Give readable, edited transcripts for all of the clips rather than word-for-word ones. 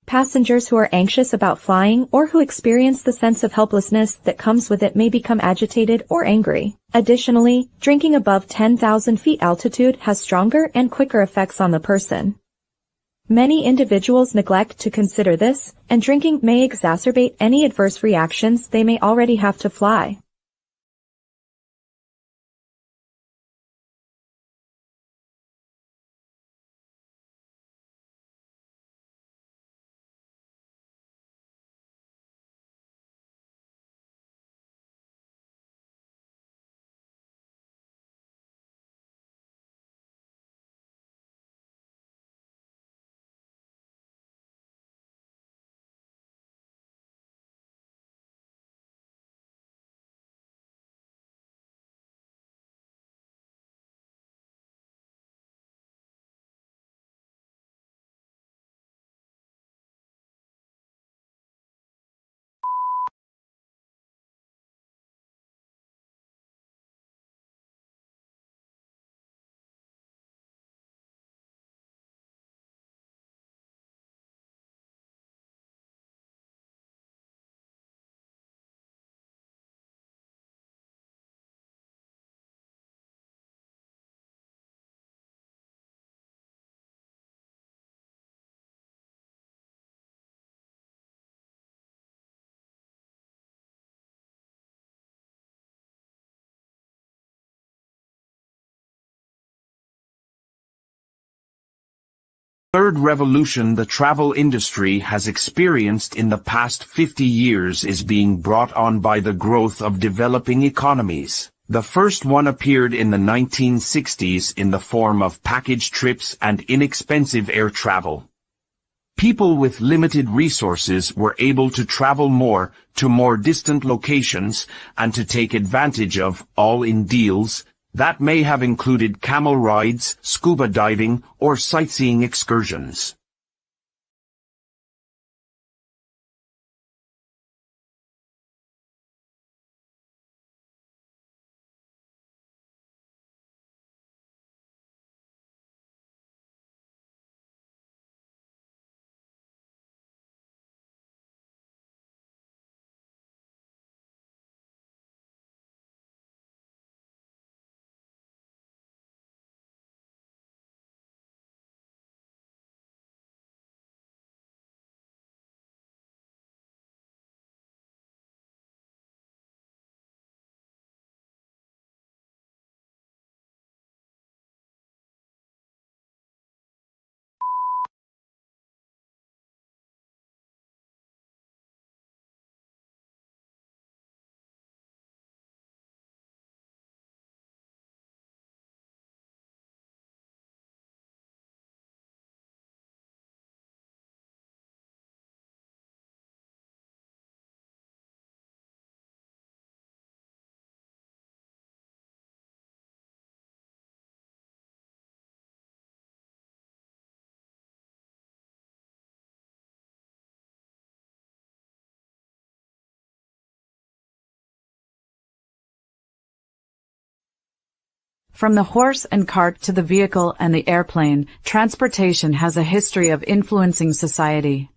Passengers who are anxious about flying or who experience the sense of helplessness that comes with it may become agitated or angry. Additionally, drinking above 10,000 feet altitude has stronger and quicker effects on the person. Many individuals neglect to consider this, and drinking may exacerbate any adverse reactions they may already have to fly. Third revolution the travel industry has experienced in the past 50 years is being brought on by the growth of developing economies. The first one appeared in the 1960s in the form of package trips and inexpensive air travel. People with limited resources were able to travel more to more distant locations and to take advantage of all-in deals that may have included camel rides, scuba diving, or sightseeing excursions. From the horse and cart to the vehicle and the airplane, transportation has a history of influencing society.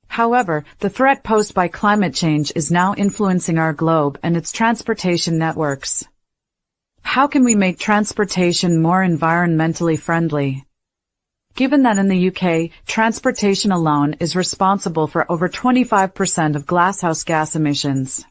However, the threat posed by climate change is now influencing our globe and its transportation networks. How can we make transportation more environmentally friendly? Given that in the UK, transportation alone is responsible for over 25% of glasshouse gas emissions.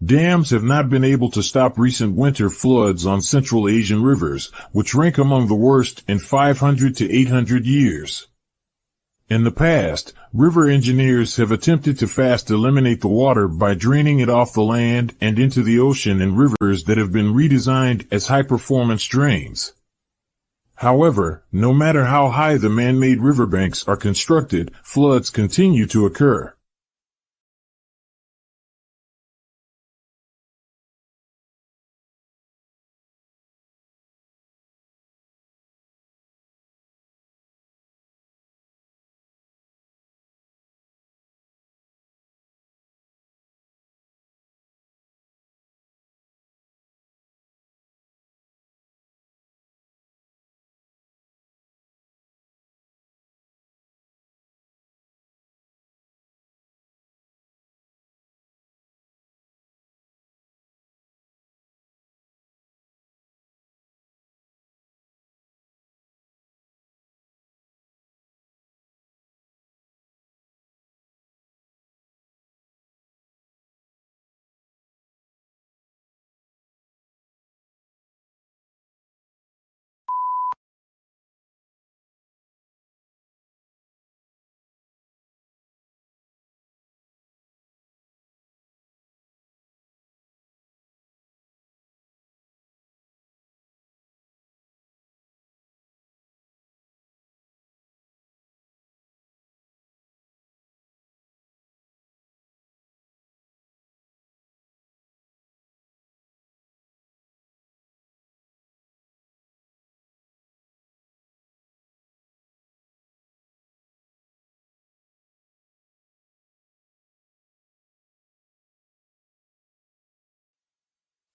Dams have not been able to stop recent winter floods on Central Asian rivers, which rank among the worst in 500 to 800 years. In the past, river engineers have attempted to fast eliminate the water by draining it off the land and into the ocean in rivers that have been redesigned as high-performance drains. However, no matter how high the man-made riverbanks are constructed, floods continue to occur.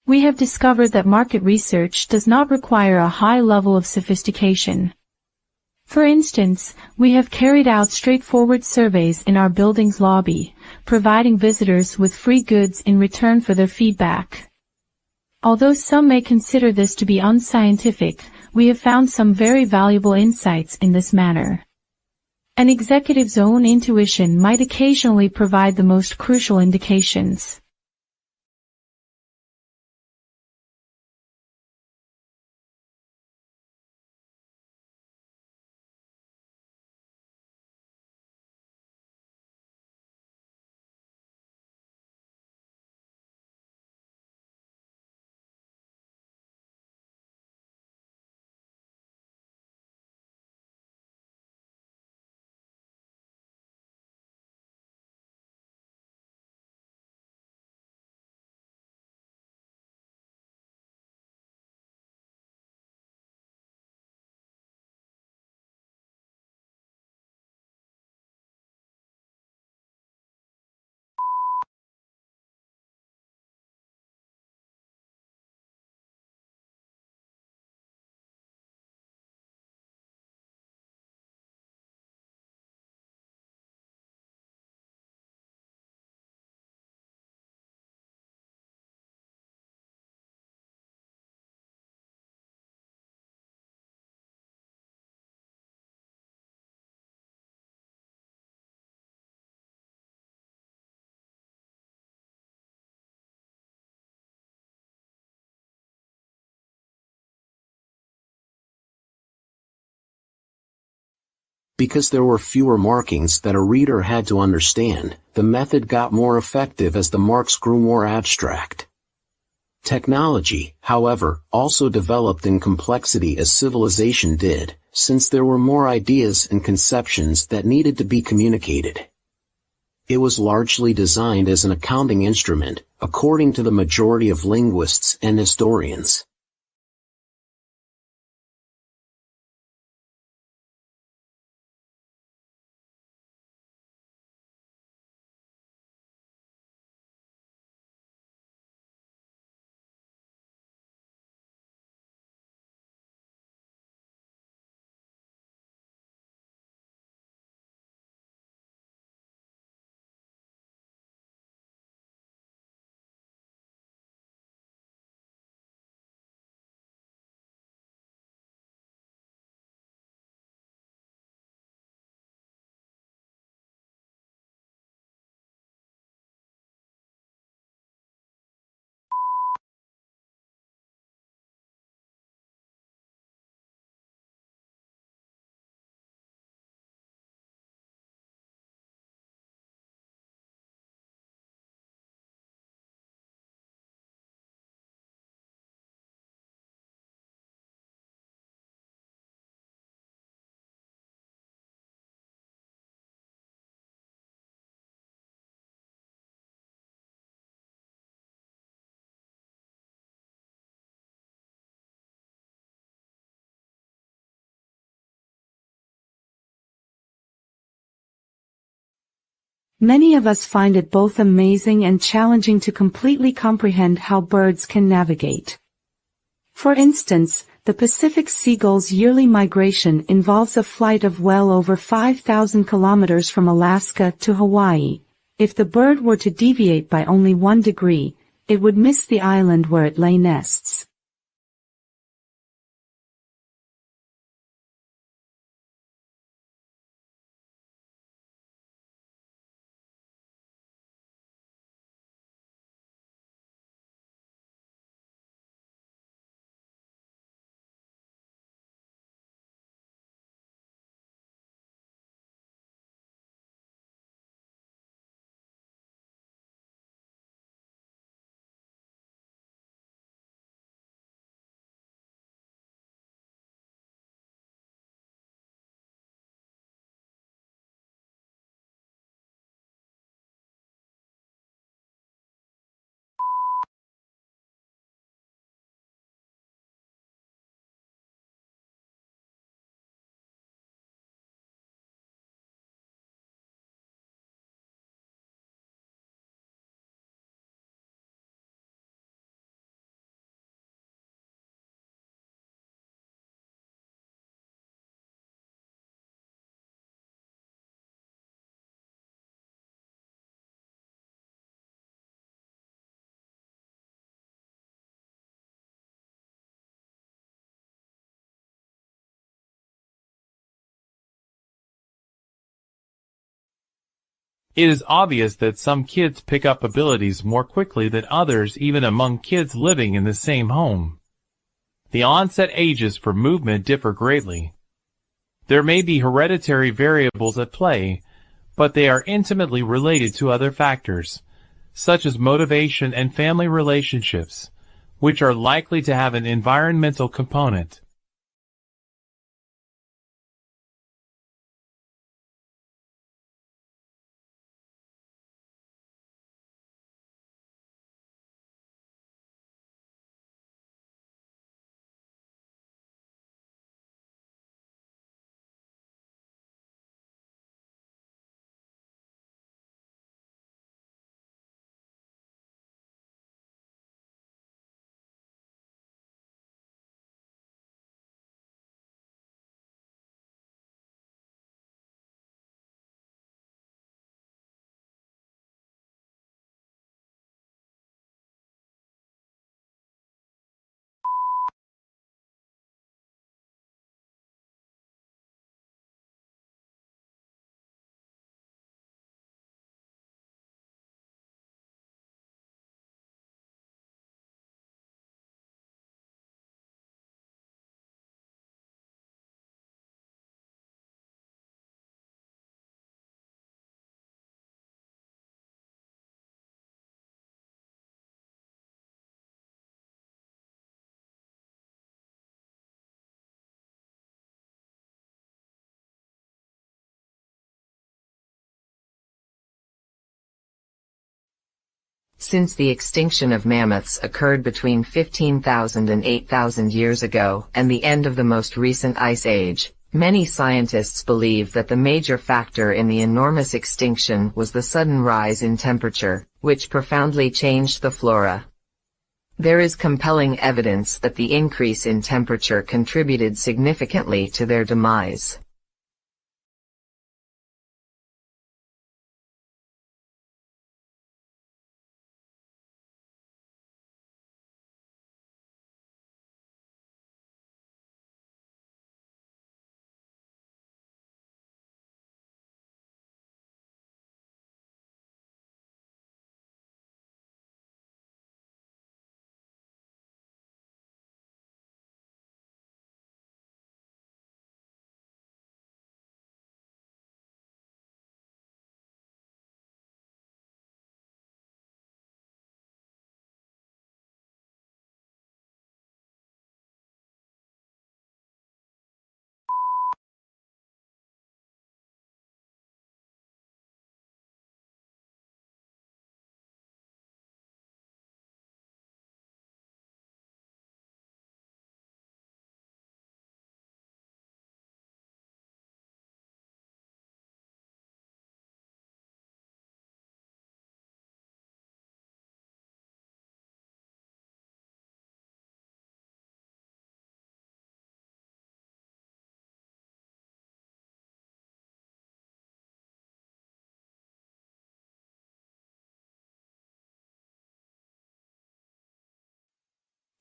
We have discovered that market research does not require a high level of sophistication. For instance, we have carried out straightforward surveys in our building's lobby, providing visitors with free goods in return for their feedback. Although some may consider this to be unscientific, we have found some very valuable insights in this manner. An executive's own intuition might occasionally provide the most crucial indications. Because there were fewer markings that a reader had to understand, the method got more effective as the marks grew more abstract. Technology, however, also developed in complexity as civilization did, since there were more ideas and conceptions that needed to be communicated. It was largely designed as an accounting instrument, according to the majority of linguists and historians. Many of us find it both amazing and challenging to completely comprehend how birds can navigate. For instance, the Pacific seagull's yearly migration involves a flight of well over 5,000 kilometers from Alaska to Hawaii. If the bird were to deviate by only 1 degree, it would miss the island where it lay nests. It is obvious that some kids pick up abilities more quickly than others, even among kids living in the same home. The onset ages for movement differ greatly. There may be hereditary variables at play, but they are intimately related to other factors, such as motivation and family relationships, which are likely to have an environmental component. Since the extinction of mammoths occurred between 15,000 and 8,000 years ago and the end of the most recent ice age, many scientists believe that the major factor in the enormous extinction was the sudden rise in temperature, which profoundly changed the flora. There is compelling evidence that the increase in temperature contributed significantly to their demise.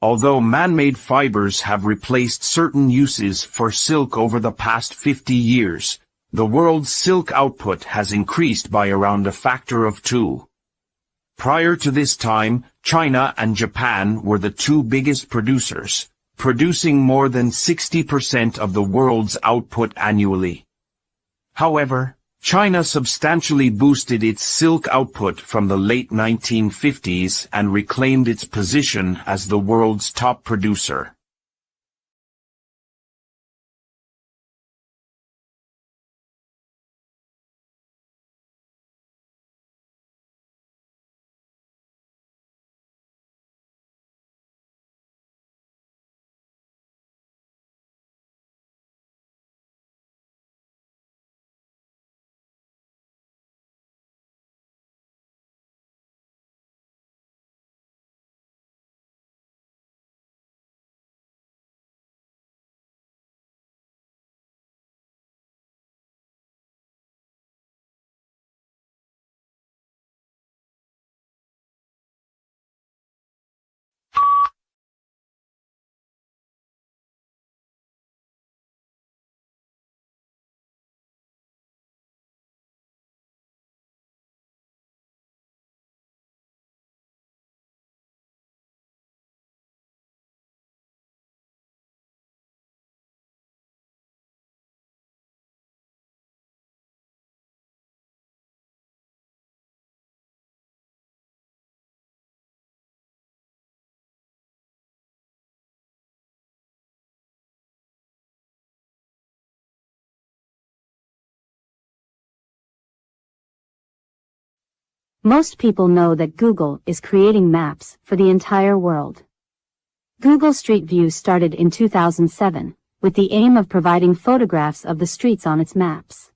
Although man-made fibers have replaced certain uses for silk over the past 50 years, the world's silk output has increased by around a factor of 2. Prior to this time, China and Japan were the two biggest producers, producing more than 60% of the world's output annually. However, China substantially boosted its silk output from the late 1950s and reclaimed its position as the world's top producer. Most people know that Google is creating maps for the entire world. Google Street View started in 2007, with the aim of providing photographs of the streets on its maps.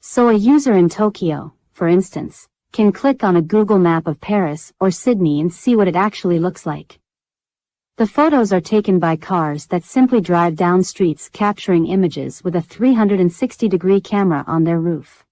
So a user in Tokyo, for instance, can click on a Google map of Paris or Sydney and see what it actually looks like. The photos are taken by cars that simply drive down streets, capturing images with a 360-degree camera on their roof.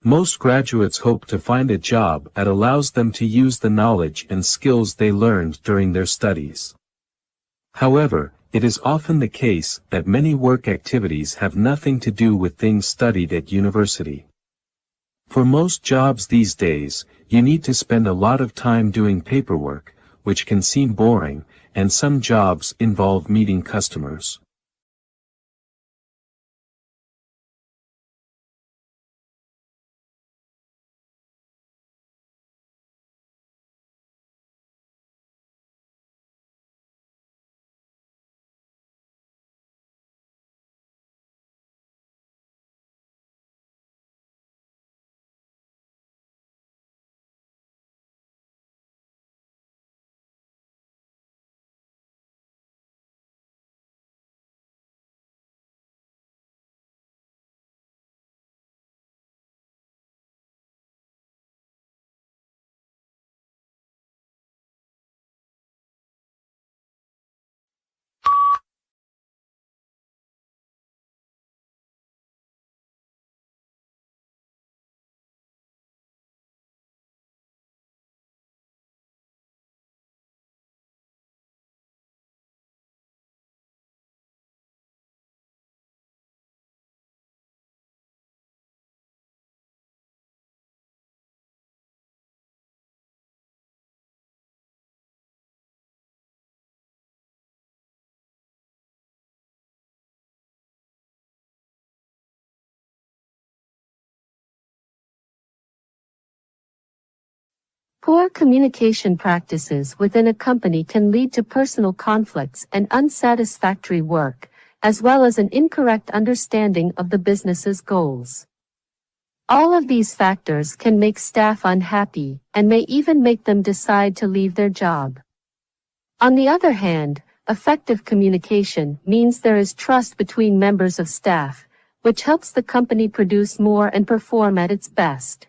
Most graduates hope to find a job that allows them to use the knowledge and skills they learned during their studies. However, it is often the case that many work activities have nothing to do with things studied at university. For most jobs these days, you need to spend a lot of time doing paperwork, which can seem boring, and some jobs involve meeting customers. Poor communication practices within a company can lead to personal conflicts and unsatisfactory work, as well as an incorrect understanding of the business's goals. All of these factors can make staff unhappy, and may even make them decide to leave their job. On the other hand, effective communication means there is trust between members of staff, which helps the company produce more and perform at its best.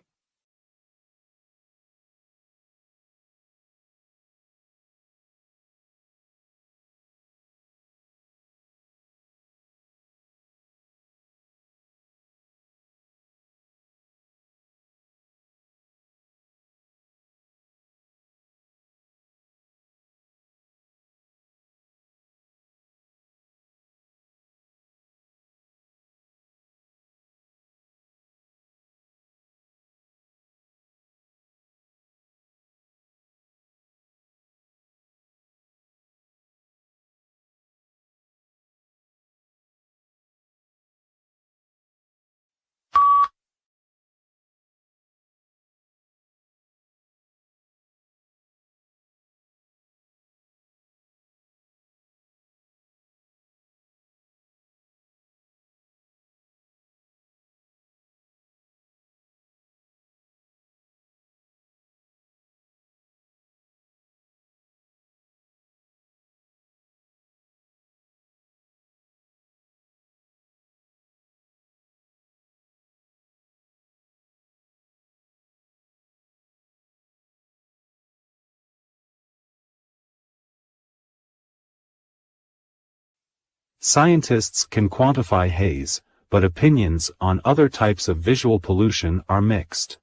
Scientists can quantify haze, but opinions on other types of visual pollution are mixed.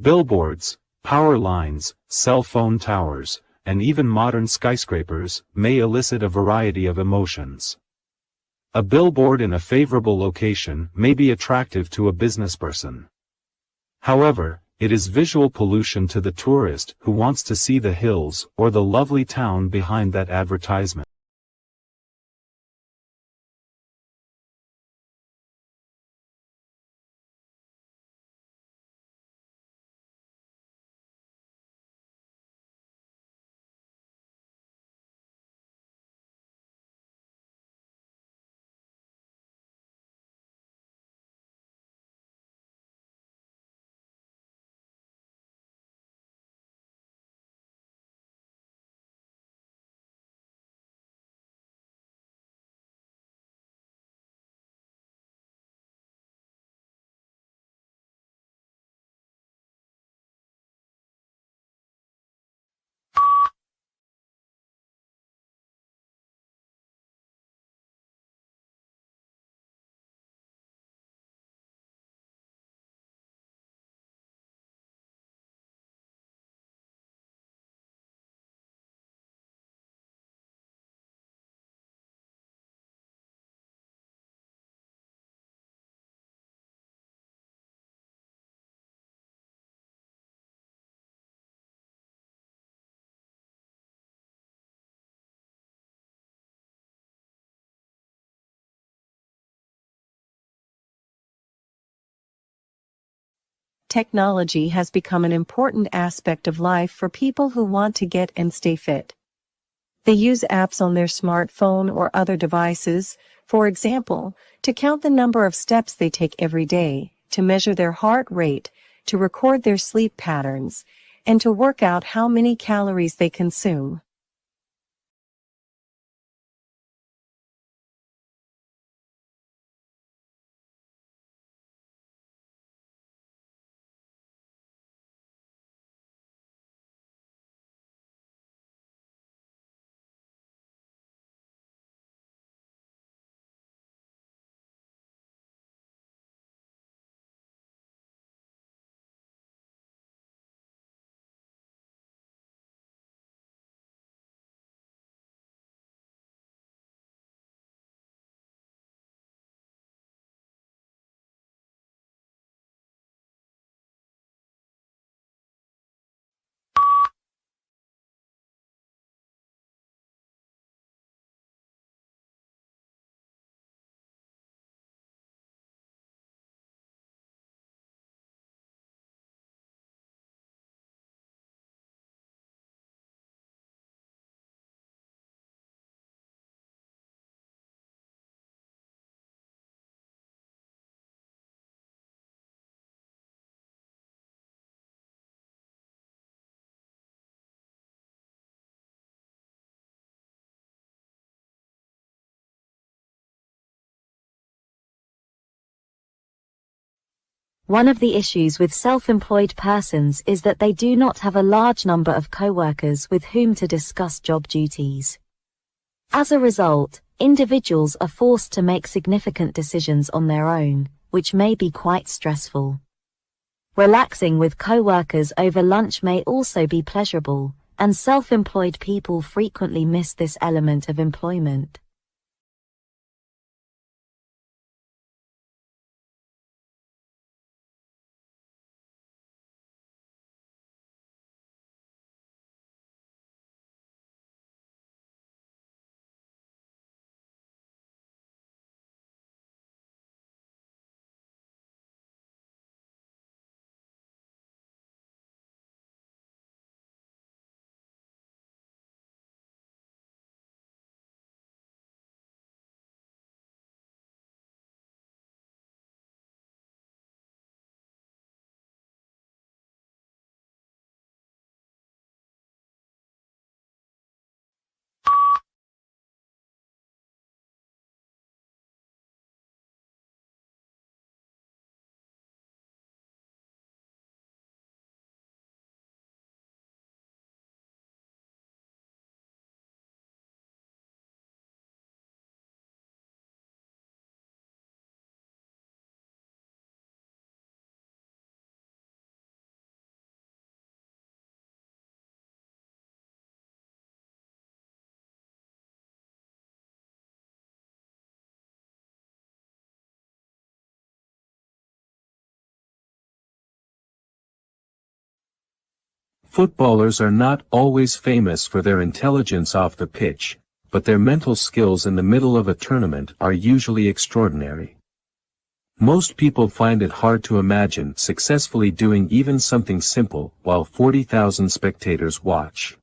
Billboards, power lines, cell phone towers, and even modern skyscrapers may elicit a variety of emotions. A billboard in a favorable location may be attractive to a businessperson. However, it is visual pollution to the tourist who wants to see the hills or the lovely town behind that advertisement. Technology has become an important aspect of life for people who want to get and stay fit. They use apps on their smartphone or other devices, for example, to count the number of steps they take every day, to measure their heart rate, to record their sleep patterns, and to work out how many calories they consume. One of the issues with self-employed persons is that they do not have a large number of co-workers with whom to discuss job duties. As a result, individuals are forced to make significant decisions on their own, which may be quite stressful. Relaxing with co-workers over lunch may also be pleasurable, and self-employed people frequently miss this element of employment. Footballers are not always famous for their intelligence off the pitch, but their mental skills in the middle of a tournament are usually extraordinary. Most people find it hard to imagine successfully doing even something simple while 40,000 spectators watch.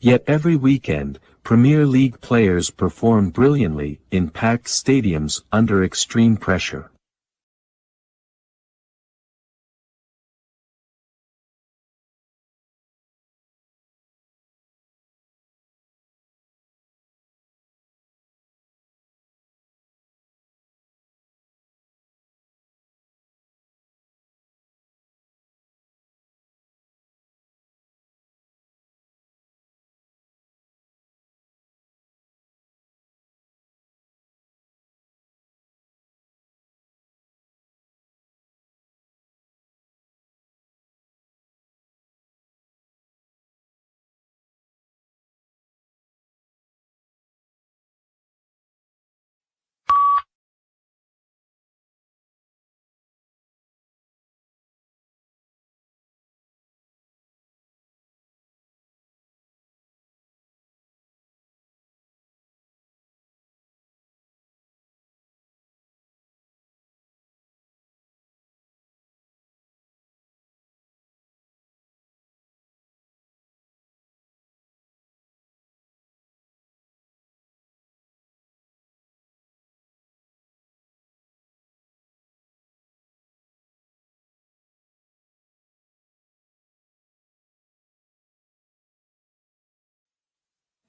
Yet every weekend, Premier League players perform brilliantly in packed stadiums under extreme pressure.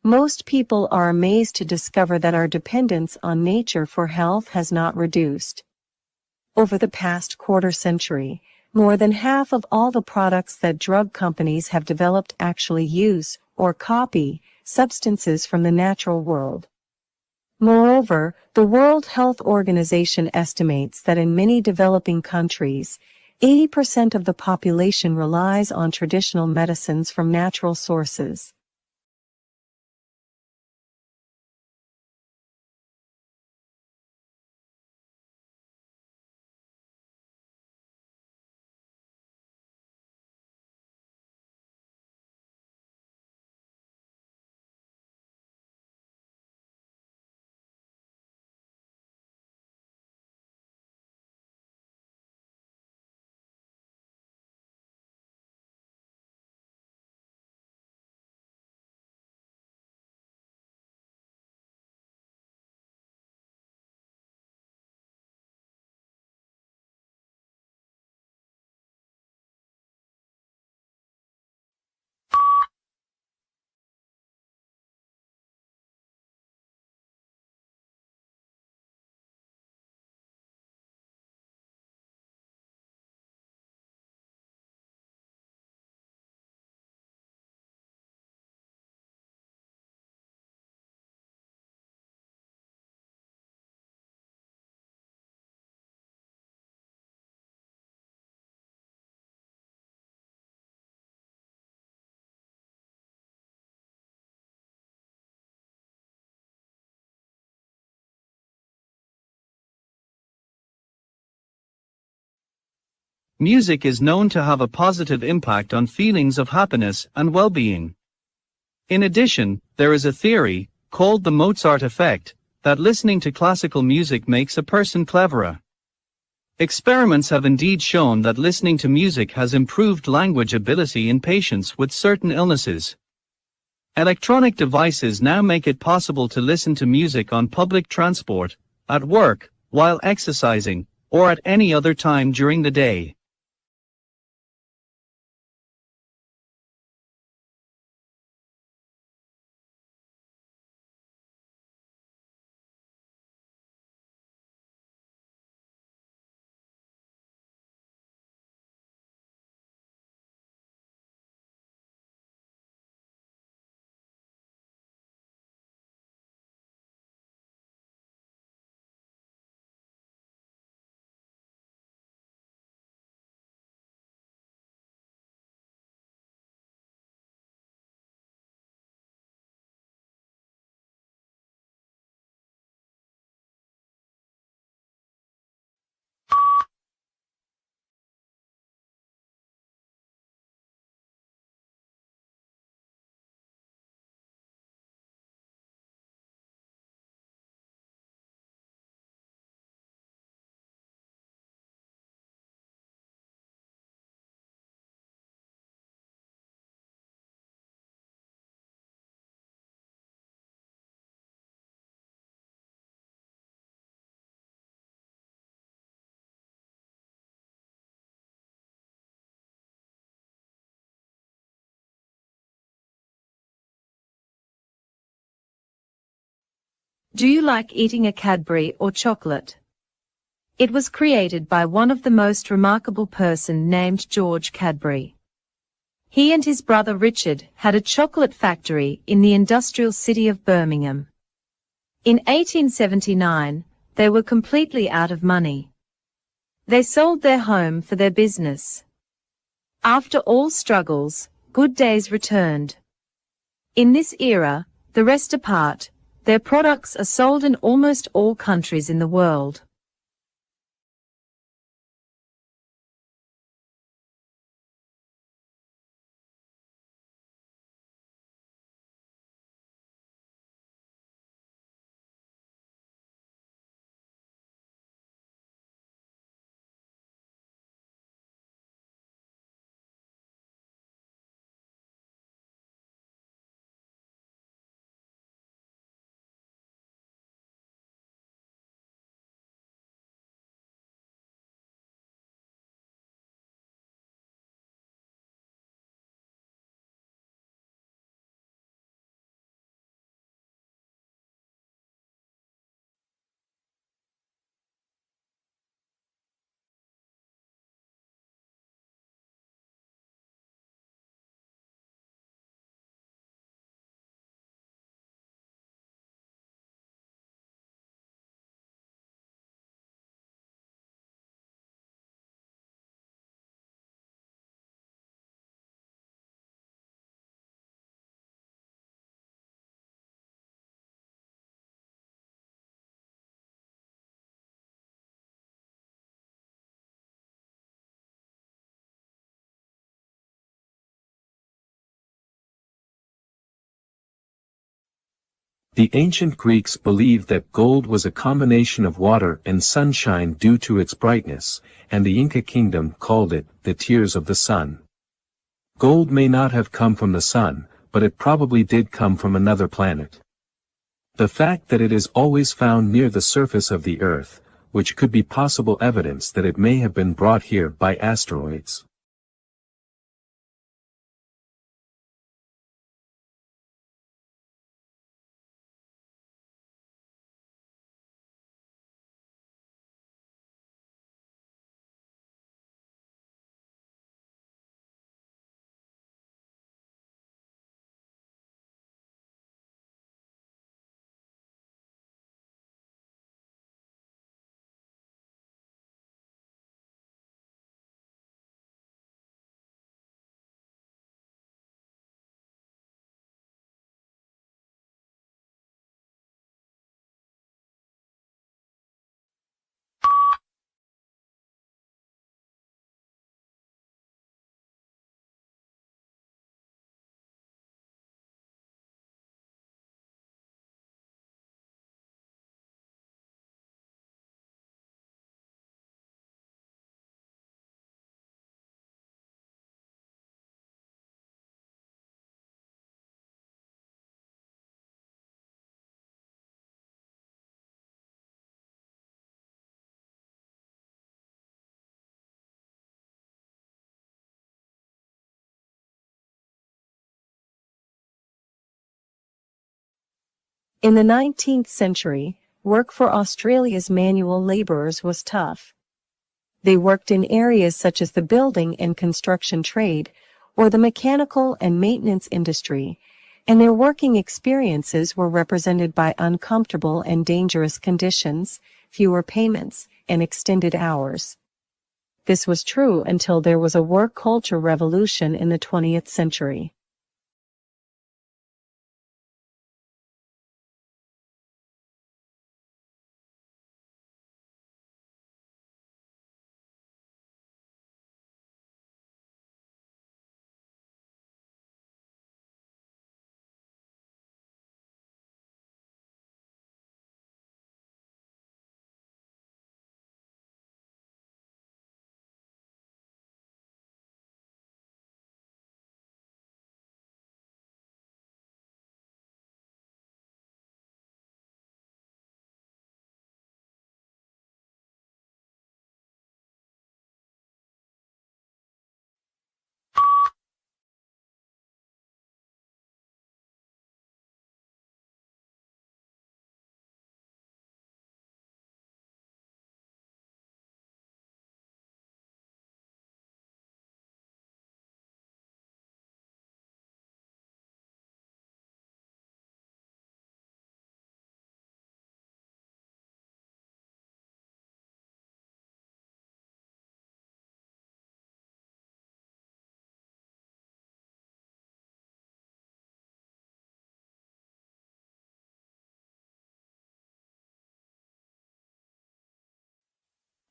Most people are amazed to discover that our dependence on nature for health has not reduced. Over the past quarter century, more than half of all the products that drug companies have developed actually use, or copy, substances from the natural world. Moreover, the World Health Organization estimates that in many developing countries, 80% of the population relies on traditional medicines from natural sources. Music is known to have a positive impact on feelings of happiness and well-being. In addition, there is a theory, called the Mozart effect, that listening to classical music makes a person cleverer. Experiments have indeed shown that listening to music has improved language ability in patients with certain illnesses. Electronic devices now make it possible to listen to music on public transport, at work, while exercising, or at any other time during the day. Do you like eating a Cadbury or chocolate? It was created by one of the most remarkable person named George Cadbury. He and his brother Richard had a chocolate factory in the industrial city of Birmingham. In 1879, they were completely out of money. They sold their home for their business. After all struggles, good days returned. In this era, the rest apart, their products are sold in almost all countries in the world. The ancient Greeks believed that gold was a combination of water and sunshine due to its brightness, and the Inca kingdom called it the tears of the sun. Gold may not have come from the sun, but it probably did come from another planet. The fact that it is always found near the surface of the Earth, which could be possible evidence that it may have been brought here by asteroids. In the 19th century, work for Australia's manual labourers was tough. They worked in areas such as the building and construction trade, or the mechanical and maintenance industry, and their working experiences were represented by uncomfortable and dangerous conditions, fewer payments, and extended hours. This was true until there was a work culture revolution in the 20th century.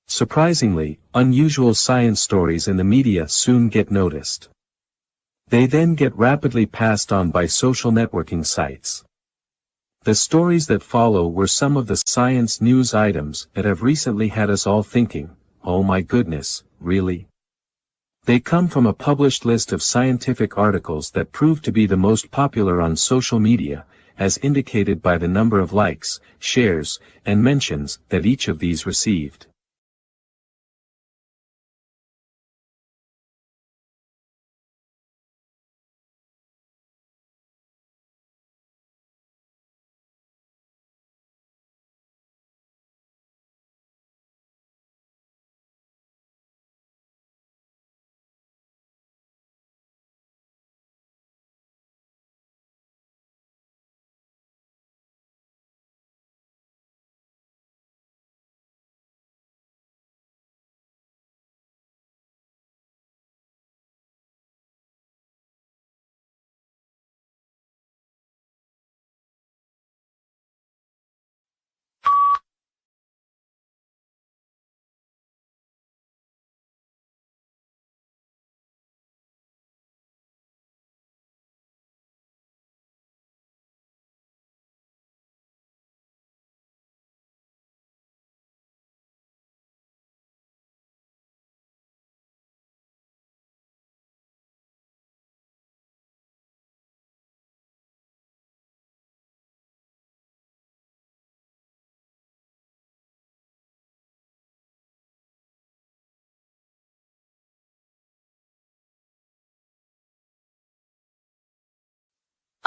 Surprisingly, unusual science stories in the media soon get noticed. They then get rapidly passed on by social networking sites. The stories that follow were some of the science news items that have recently had us all thinking, oh my goodness, really? They come from a published list of scientific articles that prove to be the most popular on social media, as indicated by the number of likes, shares, and mentions that each of these received.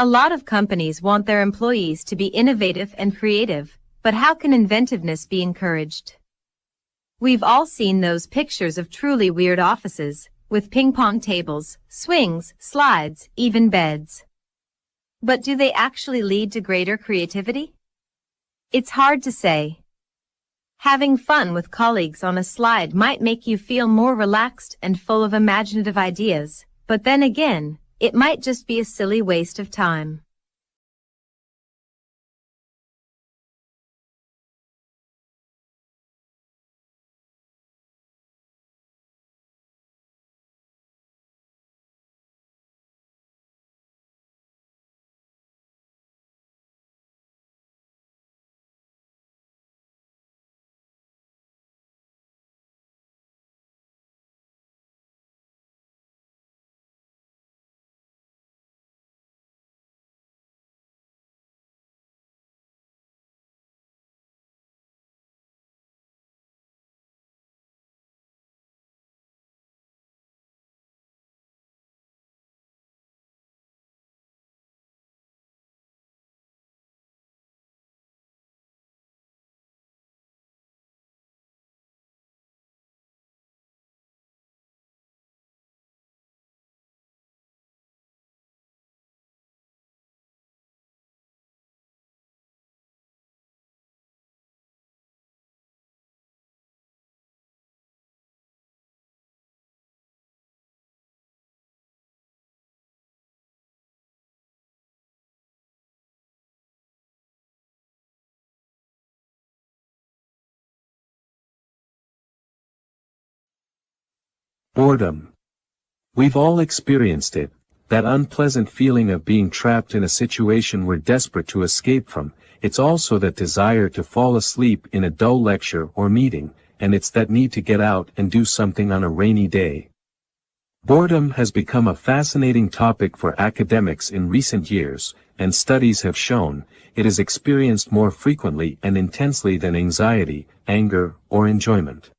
A lot of companies want their employees to be innovative and creative, but how can inventiveness be encouraged? We've all seen those pictures of truly weird offices, with ping pong tables, swings, slides, even beds. But do they actually lead to greater creativity? It's hard to say. Having fun with colleagues on a slide might make you feel more relaxed and full of imaginative ideas, but then again, it might just be a silly waste of time. Boredom. We've all experienced it, that unpleasant feeling of being trapped in a situation we're desperate to escape from. It's also that desire to fall asleep in a dull lecture or meeting, and it's that need to get out and do something on a rainy day. Boredom has become a fascinating topic for academics in recent years, and studies have shown it is experienced more frequently and intensely than anxiety, anger, or enjoyment.